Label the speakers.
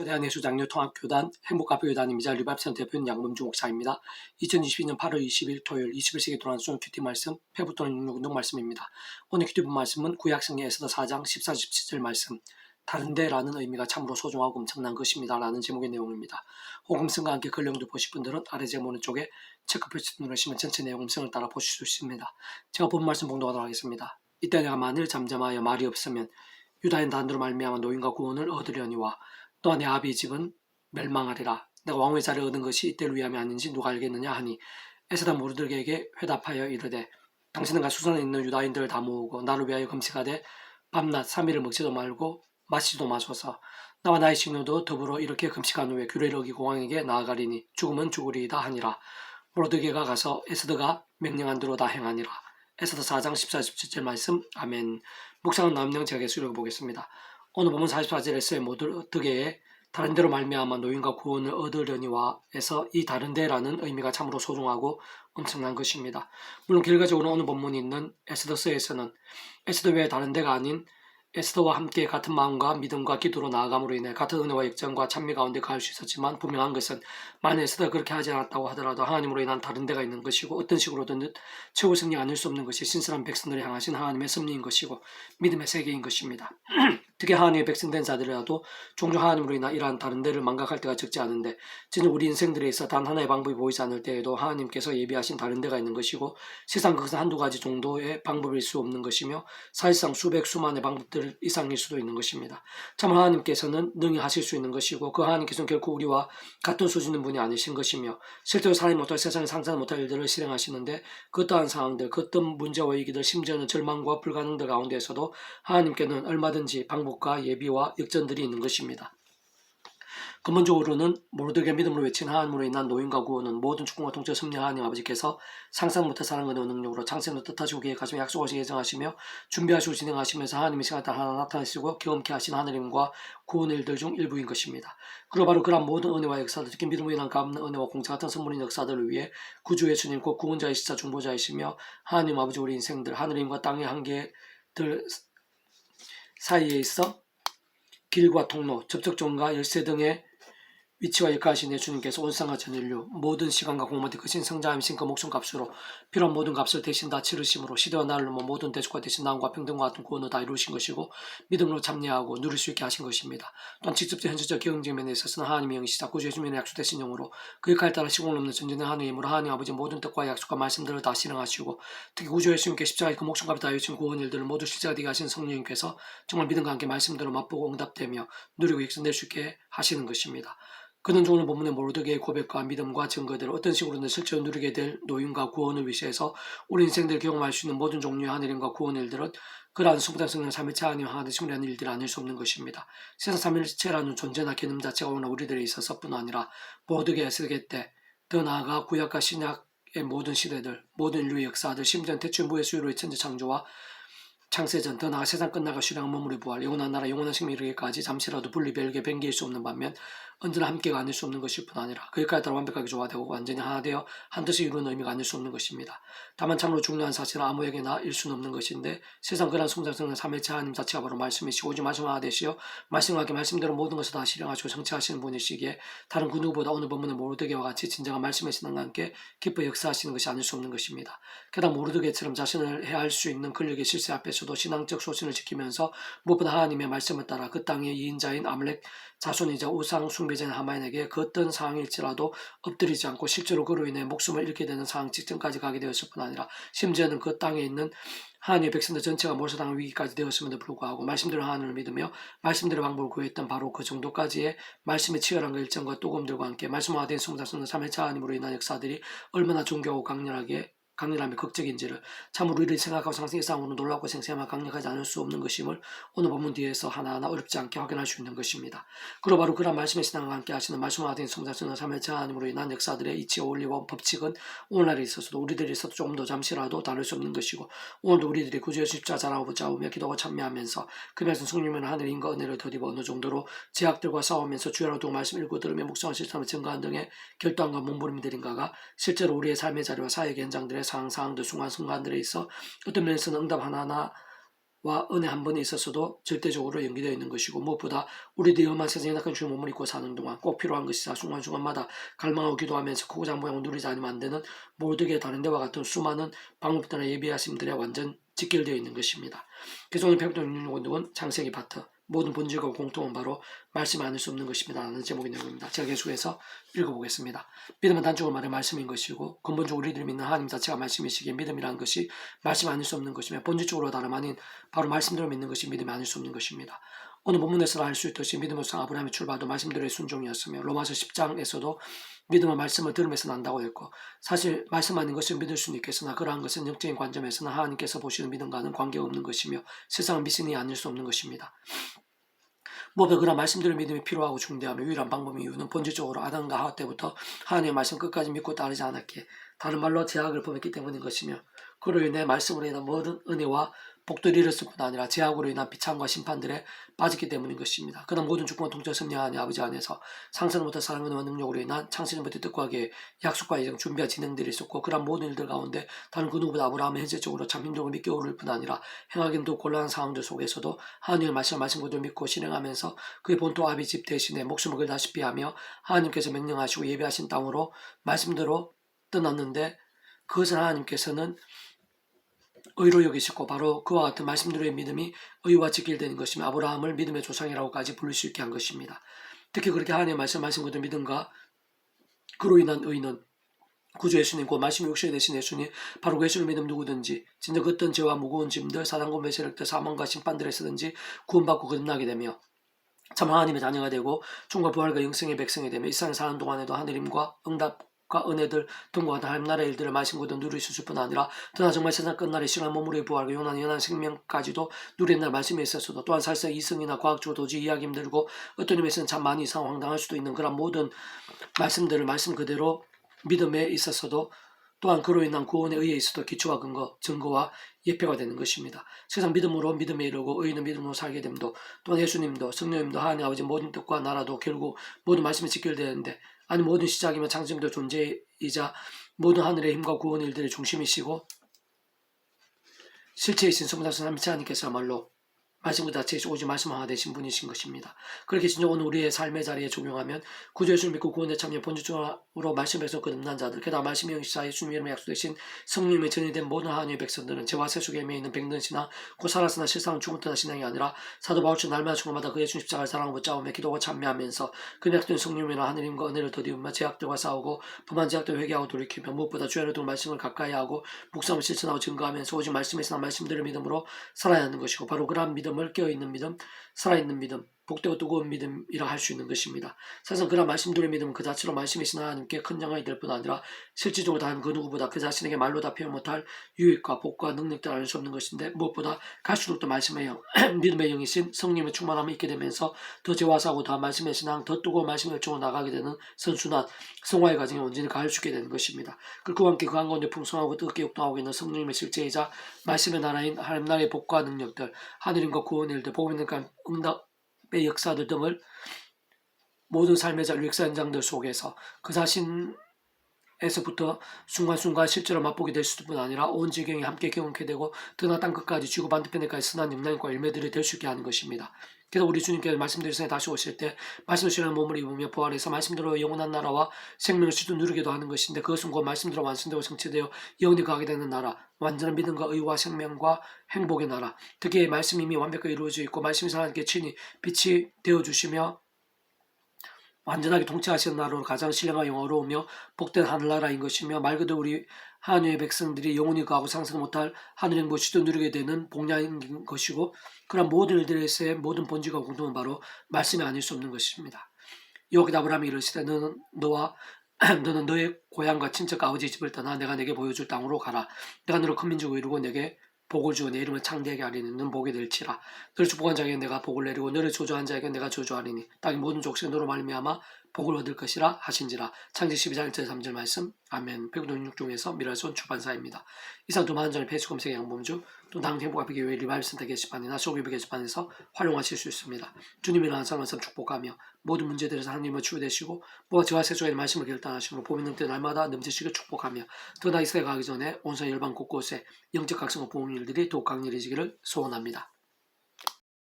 Speaker 1: 대한예수장로 통합교단 행복가교단임이자 리바이브센터 대표인 양범주 목사입니다. 2022년 8월 20일 토요일 21세기 동안 쏜 큐티 말씀 회부 또는 육육 말씀입니다. 오늘 큐티 본 말씀은 구약성경 에스더 4장 14, 17절 말씀 다른데 라는 의미가 참으로 소중하고 엄청난 것입니다 라는 제목의 내용입니다. 호금성과 함께 근령도 보실 분들은 아래 제목 쪽에 체크 표시 누르시면 전체 내용성을 따라 보실 수 있습니다. 제가 본 말씀 봉독하도록 하겠습니다. 이때 내가 만일 잠잠하여 말이 없으면 유다인 단으로 말미암아 노인과 구원을 얻으려니와 또한 내 아비 집은 멸망하리라. 내가 왕의 자리를 얻은 것이 이때를 위함이 아닌지 누가 알겠느냐 하니 에스더 모르드게에게 회답하여 이르되 당신은 가 수산에 있는 유다인들을 다 모으고 나를 위하여 금식하되 밤낮 3일을 먹지도 말고 마시지도 마소서. 나와 나의 식료도 더불어 이렇게 금식한 후에 규례를 어기고 왕에게 나아가리니 죽으면 죽으리이다 하니라. 모르드게가 가서 에스더가 명령한 대로 다 행하니라. 에스더 4장 14, 17절 말씀. 아멘. 묵상은 남령 제가 계속 읽어보겠습니다. 오늘 보면 44절에서의 모르드게의 다른 데로 말미암아 노인과 구원을 얻으려니와 에서 이 다른 데라는 의미가 참으로 소중하고 엄청난 것입니다. 물론 결과적으로 오늘 본문이 있는 에스더서에서는 에스더 외에 다른 데가 아닌 에스더와 함께 같은 마음과 믿음과 기도로 나아감으로 인해 같은 은혜와 역정과 찬미 가운데 가할 수 있었지만 분명한 것은 만약 에스더가 그렇게 하지 않았다고 하더라도 하나님으로 인한 다른 데가 있는 것이고 어떤 식으로든 최후 승리 아닐 수 없는 것이 신실한 백성들을 향하신 하나님의 섭리인 것이고 믿음의 세계인 것입니다. 특히 하나님의 백성된 자들이라도 종종 하나님으로 인한 이러한 다른 데를 망각할 때가 적지 않은데 진짜 우리 인생들에 있어 단 하나의 방법이 보이지 않을 때에도 하나님께서 예비하신 다른 데가 있는 것이고 세상 그것은 한두 가지 정도의 방법일 수 없는 것이며 사실상 수백 수만의 방법들 이상일 수도 있는 것입니다. 참 하나님께서는 능히 하실 수 있는 것이고 그 하나님께서는 결코 우리와 같은 수준의 분이 아니신 것이며 실제로 사람이 못할 세상에 상상 못할 일들을 실행하시는데 그 또한 상황들, 그 어떤 문제와 위기들, 심지어는 절망과 불가능들 가운데에서도 하나님께는 얼마든지 방법과 예비와 역전들이 있는 것입니다. 근본적으로는 모르드게 믿음으로 외친 하나님으로 인한 노인과 구원은 모든 축복과 통치를 섭리한 하나님 아버지께서 상상 못할 사랑과 능력으로 창세로 뜻하시고 계획하시며 약속하시고 예정하시며 준비하시고 진행하시면서 하나님의 시간에 따라 하나 나타내시고 경험케 하신 하나님과 구원의 일들 중 일부인 것입니다. 그리고 바로 그러한 모든 은혜와 역사들, 특히 믿음으로 인한 갚는 은혜와 공짜 같은 선물인 역사들을 위해 구주의 주님 곧 구원자이시자 중보자이시며 하나님 아버지 우리 인생들 하늘임과 땅의 한계들 사이에 있어 길과 통로, 접촉점과 열쇠 등의 위치와 역할하신 내 주님께서 온 세상과 전 인류 모든 시간과 공간에 크신 성자임신 그 목숨값으로 필요한 모든 값을 대신 다 치르심으로 시대와 나를 넘어 모든 대적과 대신 나음과 평등과 같은 구원을 다 이루신 것이고 믿음으로 참여하고 누릴 수 있게 하신 것입니다. 또한 직접적 현실적 경쟁 면에 있어서는 하나님의 영이시자 구주의 주민의 약속되신 영으로 그 역할에 따라 시공을 넘는 전진의 하나님의 힘으로 하나님 아버지 모든 뜻과 약속과 말씀들을 다 실행하시고 특히 구주의 주님께 십자가의 그 목숨값을 다 이루신 구원 일들을 모두 실제가 되게 하신 성령님께서 정말 믿음과 함께 말씀대로 맛보고 응답되며 누리고 역전될 수 있게 하시는 것입니다. 그는 오늘 본문의 모르드게의 고백과 믿음과 증거들을 어떤 식으로든 실제로 누리게 될 노임과 구원을 위시해서 우리 인생들 경험할 수 있는 모든 종류의 하늘임과 구원 일들은 그러한 수부장 성령 삼일체 하나님 하나님 심리한 일들이 아닐 수 없는 것입니다. 세상 삼일체라는 존재나 개념 자체가 오늘 우리들에 있어서뿐 아니라 모르드게 에스겔 때 더 나아가 구약과 신약의 모든 시대들 모든 인류의 역사들 심지어 태초의 무의 수요로의 천지 창조와 창세전 더 나아 세상 끝나가 실행한 머무리 부활 영원한 나라 영원한 생명 이르기까지 잠시라도 분리 별개 변개일 수 없는 반면 언제나 함께가 아닐 수 없는 것일 뿐 아니라 그 역할에 따라 완벽하게 조화되고 완전히 하나 되어 한 뜻을 이루는 의미가 아닐 수 없는 것입니다. 다만 참으로 중요한 사실은 아무에게나 일 수는 없는 것인데 세상 그러한 성장성은 삼일체 하나님 자체가 바로 말씀이시고 오직 말씀 하나 되시어 말씀과 함께 말씀대로 모든 것을 다 실행하시고 성취하시는 분이시기에 다른 그 누구보다 오늘 본문의 모르드게와 같이 진정한 말씀의 신앙과 함께 기뻐 역사하시는 것이 아닐 수 없는 것입니다. 게다가 모르드게처럼 자신을 해할 수 있는 권력의 실세 앞에서도 신앙적 소신을 지키면서 무엇보다 하나님의 말씀을 따라 그 땅의 이인자인 아말렉 자손이자 우상 숭배자인 하만에게 그 어떤 상황일지라도 엎드리지 않고 실제로 그로 인해 목숨을 잃게 되는 상황 직전까지 가게 되었을 뿐 아니라 심지어는 그 땅에 있는 하나님의 백성들 전체가 몰살당할 위기까지 되었음에도 불구하고 말씀대로 하나님을 믿으며 말씀대로 방법을 구했던 바로 그 정도까지의 말씀의 치열한 그 일정과 또금들과 함께 말씀화된 성자성은 삼일체 하나님으로 인한 역사들이 얼마나 존귀하고 강렬함이 극적인지를 참으로 우리를 생각하고 상승의 싸움으로 놀랍고 생생하며 강력하지 않을 수 없는 것임을 오늘 본문 뒤에서 하나하나 어렵지 않게 확인할 수 있는 것입니다. 그리고 바로 그런 말씀의 신앙과 함께 하시는 말씀화된 성자성은 삼일체 하나님으로 인한 역사들의 이치와 원리와 법칙은 오늘날에 있어서도 우리들이 있어도 조금 더 잠시라도 다를 수 없는 것이고 오늘도 우리들이 구주의 십자 자라고 붙잡으며 기도하고 참여하면서 그 말씀 성령님은 하늘의 인과 은혜를 더디고 어느 정도로 제약들과 싸우면서 주야로 두고 말씀 읽고 들으며 묵상을 실천하며 증거한 등의 결단과 몸부림들인가가 실제로 우리의 삶의 자리와 사역의 현장들의 상황들 순간순간들에 있어 어떤 면에서는 응답 하나하나 은혜 한 번에 있어서도 절대적으로 연기되어 있는 것이고, 무엇보다 우리들이 험한 세상에 낙한 주의 몸을 입고 사는 동안 꼭 필요한 것이자 순간순간마다 갈망하고 기도하면서 크고 작은 모양을 누리지 않으면 안 되는 모두에게 다른 데와 같은 수많은 방법들이나 예비하심들에 완전 직결되어 있는 것입니다. 그래서 오늘 배웠던 윤용원은 창세기 파트 모든 본질과 공통은 바로 말씀이 아닐 수 없는 것입니다 라는 제목의 내용입니다. 제가 계속해서 읽어보겠습니다. 믿음은 단적으로 말해 말씀인 것이고, 근본적으로 우리들이 믿는 하나님 자체가 말씀이시기에 믿음이라는 것이 말씀이 아닐 수 없는 것이며, 본질적으로 다름 아닌 바로 말씀대로 믿는 것이 믿음이 아닐 수 없는 것입니다. 오늘 본문에서 알 수 있듯이 믿음으로서 아브라함의 출발도 말씀대로의 순종이었으며, 로마서 10장에서도 믿음은 말씀을 들으면서 난다고 했고, 사실 말씀 아닌 것을 믿을 수는 있겠으나 그러한 것은 영적인 관점에서는 하나님께서 보시는 믿음과는 관계가 없는 것이며 세상은 미신이 아닐 수 없는 것입니다. 무엇보다 그런 말씀대로 믿음이 필요하고 중대하며 유일한 방법의 이유는 본질적으로 아담과 하와 때부터 하나님의 말씀 끝까지 믿고 따르지 않았기에, 다른 말로 제약을 범했기 때문인 것이며, 그로 인해 말씀으로 인한 모든 은혜와 복들을 잃었을 뿐 아니라 제약으로 인한 비참과 심판들에 빠졌기 때문인 것입니다. 그러나 모든 주권과 통치를 승리하는 아버지 안에서 상상을 못한 사랑과 은혜와 능력으로 인한 창세전부터 뜻과 계획, 약속과 예정, 준비와 진행들이 있었고, 그런 모든 일들 가운데 다른 그 누구보다 아브라함은 현실적으로 참 힘들고 믿기 어려울 뿐 아니라 행하기는 더 곤란한 상황들 속에서도 하나님의 말씀 그대로 믿고 실행하면서 그의 본토 아비 집 대신에 목숨을 걸다시피 하며 하나님께서 명령하시고 예비하신 땅으로 말씀대로 떠났는데, 그것을 하나님께서는 의로 여기시고 바로 그와 같은 말씀대로의 믿음이 의와 직결되는 것이며 아브라함을 믿음의 조상이라고까지 부를 수 있게 한 것입니다. 특히 그렇게 하나님의 말씀 그대로 믿음과 그로 인한 의는 구주 예수님, 그 말씀이 육신이 되신 예수님, 바로 그 예수를 믿음 누구든지 진짜 그 어떤 죄와 무거운 짐들, 사단과 매세력들, 사망과 심판들에서든지 구원받고 거듭나게 되며 참 하나님의 자녀가 되고 총과 부활과 영생의 백성이 되며 이 세상에 사는 동안에도 하늘임과 응답과 은혜들 등과 같은 하나님나라의 일들을 말씀 그대로 누릴 수 있을 뿐 아니라 그러나 정말 세상 끝날에 시간 몸으로의 부활과 영원한 생명까지도 누리는 날 말씀에 있어서도, 또한 사실상 이성이나 과학적으로 도저히 이해하기 힘들고 어떤 의미에서는 참 많이 이상 황당할 수도 있는 그런 모든 말씀들을 말씀 그대로 믿음에 있어서도, 또한 그로 인한 구원에 의해 있어도 기초와 근거, 증거와 예표가 되는 것입니다. 세상 믿음으로 믿음에 이르고 의인은 믿음으로 살게 됨도, 또한 예수님도 성령님도 하나님 아버지 모든 뜻과 나라도 결국 모든 말씀에 직결되는데, 아니 모든 시작이며 창조도 존재이자 모든 하늘의 힘과 구원의 일들의 중심이시고 실체이신 성삼신 삼위체 하나님께서야말로 말씀과 자체에서 오직 말씀하나 되신 분이신 것입니다. 그렇게 진짜 오늘 우리의 삶의 자리에 적용하면 구주 예수를 믿고 구원에 참여 본질적으로 말씀에서 거듭난 자들, 게다가 말씀의 영시사 예수님 이름에 약속되신 성령님의 전이된 모든 하나님의 백성들은 죄와 세속에 매여 있는 백든신앙, 곧 살았으나 실상은 죽었다 신앙이 아니라 사도 바울처럼 날마다 주마다 그 예수 십자가를 사랑하고 붙잡으며 기도하고 참여하면서 그 약속된 성령님이나 하느님과 은혜를 더디우며 제약들과 싸우고 범한 제약들 회개하고 돌이키며 무엇보다 주의 얻은 말씀을 가까이 하고 묵상을 실천하고 증거하면서 오직 말씀에서 난 말씀들을 믿음으로 살아야 하는 것이고, 바로 그러한 믿음을 깨어있는 믿음, 살아있는 믿음, 복되고 뜨거운 믿음이라 할 수 있는 것입니다. 사실 그런 말씀들의 믿음은 그 자체로 말씀이신 하나님께 큰 영광이 될 뿐 아니라 실질적으로 다른 그 누구보다 그 자신에게 말로 다 표현 못할 유익과 복과 능력들을 알 수 없는 것인데, 무엇보다 갈수록 더 말씀의 영, 믿음의 영이신 성령의 충만함을 있게 되면서 더 재화사하고 더 말씀의 신앙, 더 뜨거운 말씀의 열정으로 나가게 되는 선순환, 성화의 과정에 온전히 가할 수 있게 되는 것입니다. 그리고 함께 그 한가운데 풍성하고 뜨겁게 역동하고 있는 성령님의 실제이자 말씀의 나라인 하나님 나라의 복과 능력들, 하늘임과 구원의 일들, 복음의 응답의 역사들 등을 모든 삶의 역사 현장들 속에서 그 자신에서부터 순간순간 실제로 맛보게 될 수뿐 아니라 온 지경이 함께 경험하게 되고 드나 땅끝까지 지구 반대편에까지 선한 영향과 열매들이 될 수 있게 하는 것입니다. 그래서 우리 주님께서 말씀대로 세상에 다시 오실 때 말씀을 실현하는 몸을 입으며 부활해서 말씀대로 영원한 나라와 생명을 실도 누리기도 하는 것인데, 그것은 곧 말씀대로 완성되고 성취되어 영원히 가게 되는 나라, 완전한 믿음과 의와 생명과 행복의 나라, 특히 말씀이 이미 완벽하게 이루어져 있고 말씀이 하나님께 친히 빛이 되어주시며 완전하게 통치하시는 나라로 가장 신령과 영어로우며 복된 하늘나라인 것이며, 말 그대로 우리 하나님의 백성들이 영원히 가고 상상 못할 하늘 행복을 시도 누리게 되는 복량인 것이고, 그런 모든 일들에서의 모든 본질과 공통은 바로 말씀이 아닐 수 없는 것입니다. 여기다 아브라함이 이르시되 너는 너의 고향과 친척과 아버지 집을 떠나 내가 내게 보여줄 땅으로 가라. 내가 너를 큰 민족을 이루고 내게 복을 주어 내 이름을 창대하게 하리니 너는 복이 될지라. 너를 축복한 자에게 내가 복을 내리고 너를 저주한 자에게 내가 저주하리니 땅의 모든 족속이 너로 말미암아 복을 얻을 것이라 하신지라. 창세기 12장 1절 3절 말씀. 아멘. 백운동 6중에서 미라손 출판사입니다. 이상 두 만원짜리 페이스 검색의 양범주, 또 다음 행복하게 교회 리바이브 센터 게시판이나 쇼기브 게시판에서 활용하실 수 있습니다. 주님이랑 항상 말씀 축복하며 모든 문제들에서 하나님을 치유되시고 뭐가 저와 세속의 말씀을 결단하시고 봄이 넘때 날마다 넘치시길 축복하며 더나 이 세대 가기 전에 온선 열방 곳곳에 영적 각성과 보험 일들이 더욱 강렬해지기를 소원합니다.